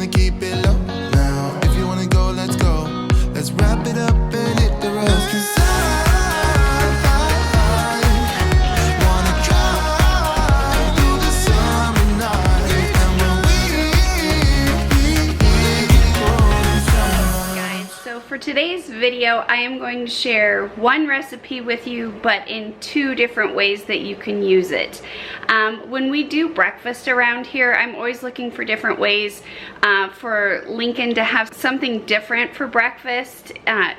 wanna keep it low now. If you wanna go, let's go. Let's wrap it up and hit the road. 'Cause I wanna drive through the summer night. And Guys, so for today's video, I am going to share one recipe with you, but in two different ways that you can use it. When we do breakfast around here, I'm always looking for different ways for Lincoln to have something different for breakfast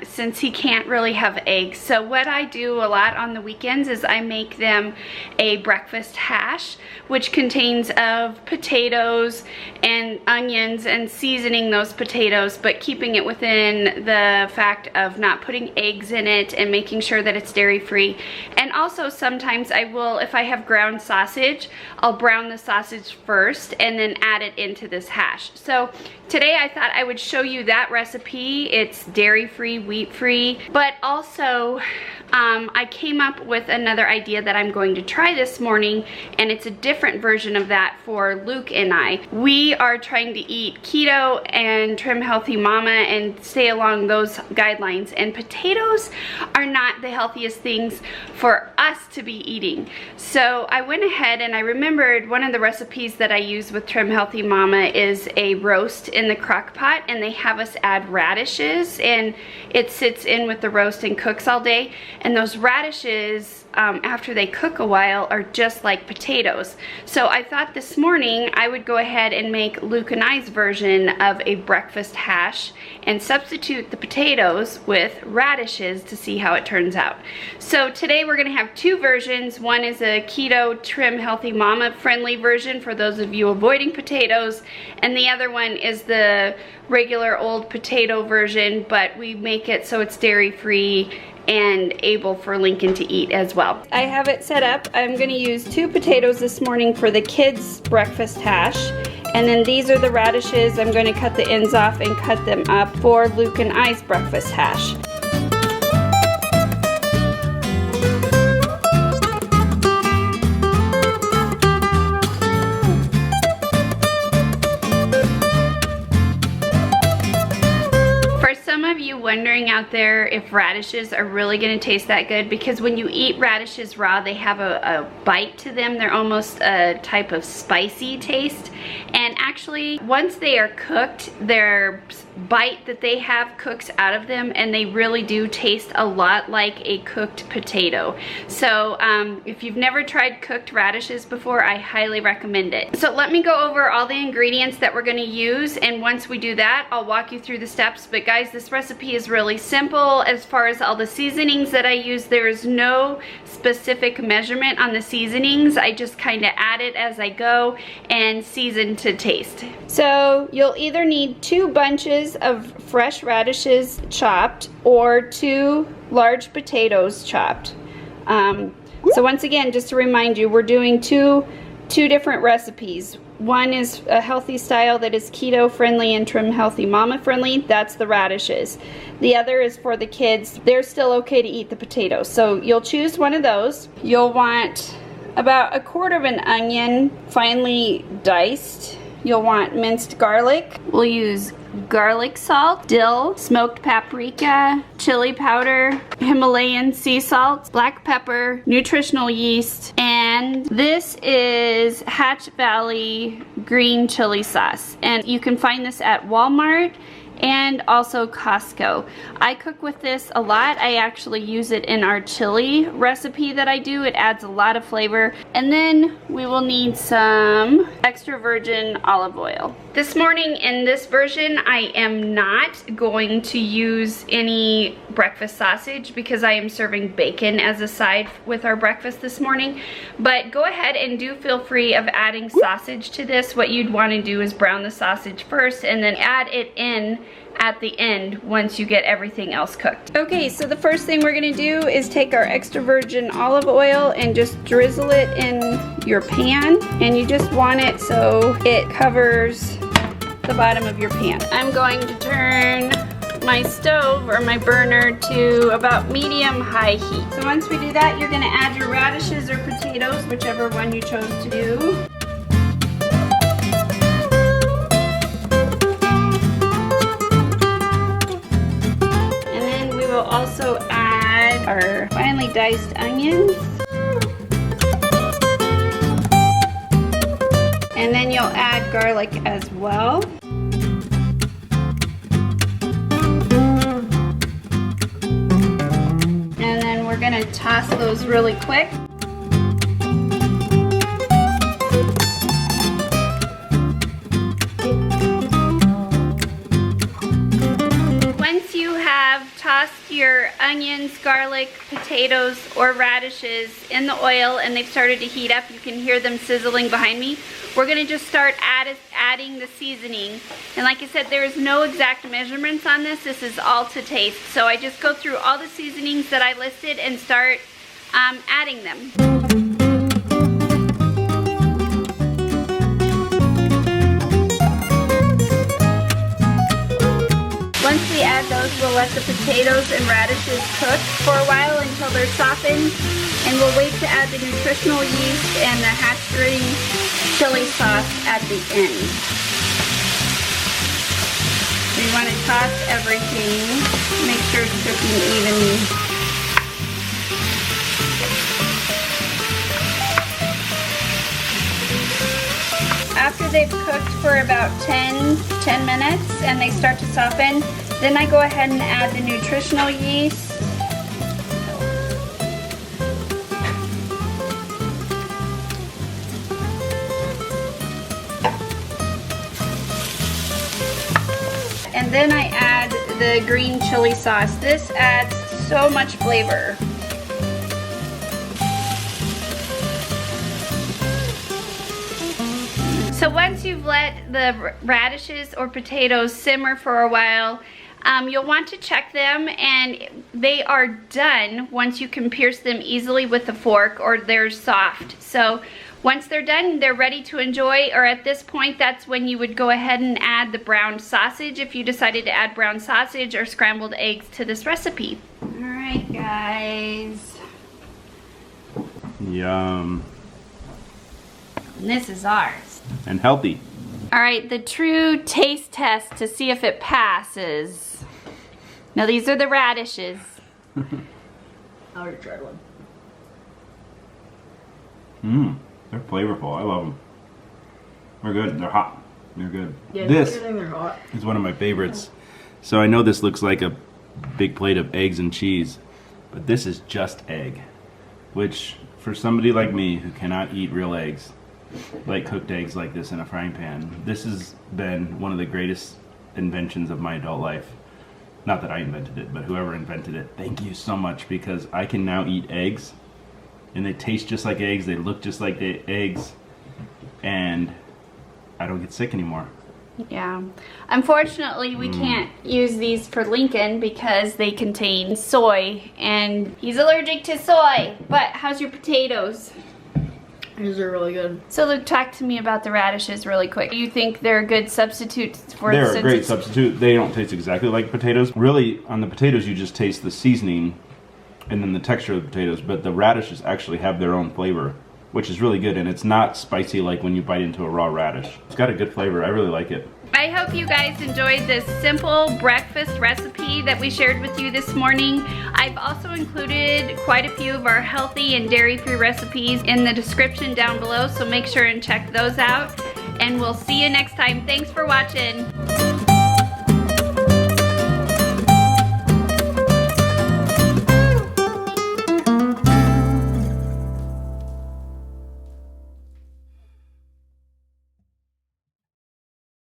since he can't really have eggs. So what I do a lot on the weekends is I make them a breakfast hash, which contains of potatoes and onions and seasoning those potatoes, but keeping it within the fact of not putting eggs in it and making sure that it's dairy free. And also sometimes I will, if I have ground sausage, I'll brown the sausage first and then add it into this hash. So today I thought I would show you that recipe. It's dairy free, wheat free, but also I came up with another idea that I'm going to try this morning, and it's a different version of that for Luke and I. We are trying to eat keto and trim healthy mama and stay along those guidelines, and potatoes are not the healthiest things for us to be eating. So I went ahead and I remembered one of the recipes that I use with Trim Healthy Mama is a roast in the crock pot, and they have us add radishes, and it sits in with the roast and cooks all day. And those radishes, after they cook a while, are just like potatoes. So I thought this morning I would go ahead and make Luke and I's version of a breakfast hash and substitute the potatoes with radishes to see how it turns out. So today we're gonna have two versions. One is a keto trim healthy mama friendly version for those of you avoiding potatoes, and the other one is the regular old potato version, but we make it so it's dairy free and able for Lincoln to eat as well. I have it set up. I'm gonna use 2 potatoes this morning for the kids' breakfast hash. And then these are the radishes. I'm gonna cut the ends off and cut them up for Luke and I's breakfast hash. Wondering out there if radishes are really going to taste that good, because when you eat radishes raw, they have a bite to them. They're almost a type of spicy taste, and actually once they are cooked, their bite that they have cooks out of them, and they really do taste a lot like a cooked potato. So if you've never tried cooked radishes before, I highly recommend it. So let me go over all the ingredients that we're going to use, and once we do that, I'll walk you through the steps. But guys, this recipe is really simple. As far as all the seasonings that I use, there is no specific measurement on the seasonings. I just kind of add it as I go and season to taste. So you'll either need 2 bunches of fresh radishes chopped or 2 large potatoes chopped. So once again, just to remind you, we're doing two different recipes. One is a healthy style that is keto friendly and trim healthy mama friendly. That's the radishes. The other is for the kids. They're still okay to eat the potatoes. So you'll choose one of those. You'll want about 1/4 of an onion, finely diced. You'll want minced garlic. We'll use garlic salt, dill, smoked paprika, chili powder, Himalayan sea salt, black pepper, nutritional yeast, and this is Hatch Valley green chili sauce. And you can find this at Walmart and also Costco. I cook with this a lot. I actually use it in our chili recipe that I do. It adds a lot of flavor. And then we will need some extra virgin olive oil. This morning in this version, I am not going to use any breakfast sausage because I am serving bacon as a side with our breakfast this morning. But go ahead and do feel free of adding sausage to this. What you'd want to do is brown the sausage first and then add it in at the end once you get everything else cooked. Okay, so the first thing we're gonna do is take our extra virgin olive oil and just drizzle it in your pan, and you just want it so it covers the bottom of your pan. I'm going to turn my stove or my burner to about medium-high heat. So once we do that, you're gonna add your radishes or potatoes, whichever one you chose to do. also add our finely diced onions. And then you'll add garlic as well. And then we're gonna toss those really quick. Once you have tossed your onions, garlic, potatoes, or radishes in the oil and they've started to heat up, you can hear them sizzling behind me. We're gonna just start adding the seasoning. And like I said, there is no exact measurements on this. This is all to taste. So I just go through all the seasonings that I listed and start adding them. Once we add those, we'll let the potatoes and radishes cook for a while until they're softened, and we'll wait to add the nutritional yeast and the hatch-green chili sauce at the end. We want to toss everything, make sure it's cooking evenly. After they've cooked for about 10 minutes and they start to soften, then I go ahead and add the nutritional yeast. And then I add the green chili sauce. This adds so much flavor. So once you've let the radishes or potatoes simmer for a while, you'll want to check them, and they are done once you can pierce them easily with a fork, or they're soft. So once they're done, they're ready to enjoy, or at this point, that's when you would go ahead and add the browned sausage if you decided to add brown sausage or scrambled eggs to this recipe. All right, guys. Yum. And this is ours. And healthy. All right, the true taste test to see if it passes. Now these are the radishes. I already tried one. They're flavorful. I love them. They're good. They're hot. They're good. Yeah, This they're hot. is one of my favorites. So I know this looks like a big plate of eggs and cheese, but this is just egg, which for somebody like me who cannot eat real eggs, like cooked eggs like this in a frying pan, this has been one of the greatest inventions of my adult life. Not that I invented it, but whoever invented it, thank you so much, because I can now eat eggs and they taste just like eggs, they look just like the eggs, and I don't get sick anymore. Yeah. Unfortunately, we can't use these for Lincoln because they contain soy, and he's allergic to soy. But how's your potatoes? These are really good. So Luke, talk to me about the radishes really quick. Do you think they're a good substitute for? They're a great substitute. They don't taste exactly like potatoes. Really, on the potatoes, you just taste the seasoning and then the texture of the potatoes. But the radishes actually have their own flavor, which is really good. And it's not spicy like when you bite into a raw radish. It's got a good flavor. I really like it. I hope you guys enjoyed this simple breakfast recipe that we shared with you this morning. I've also included quite a few of our healthy and dairy-free recipes in the description down below, so make sure and check those out. And we'll see you next time. Thanks for watching.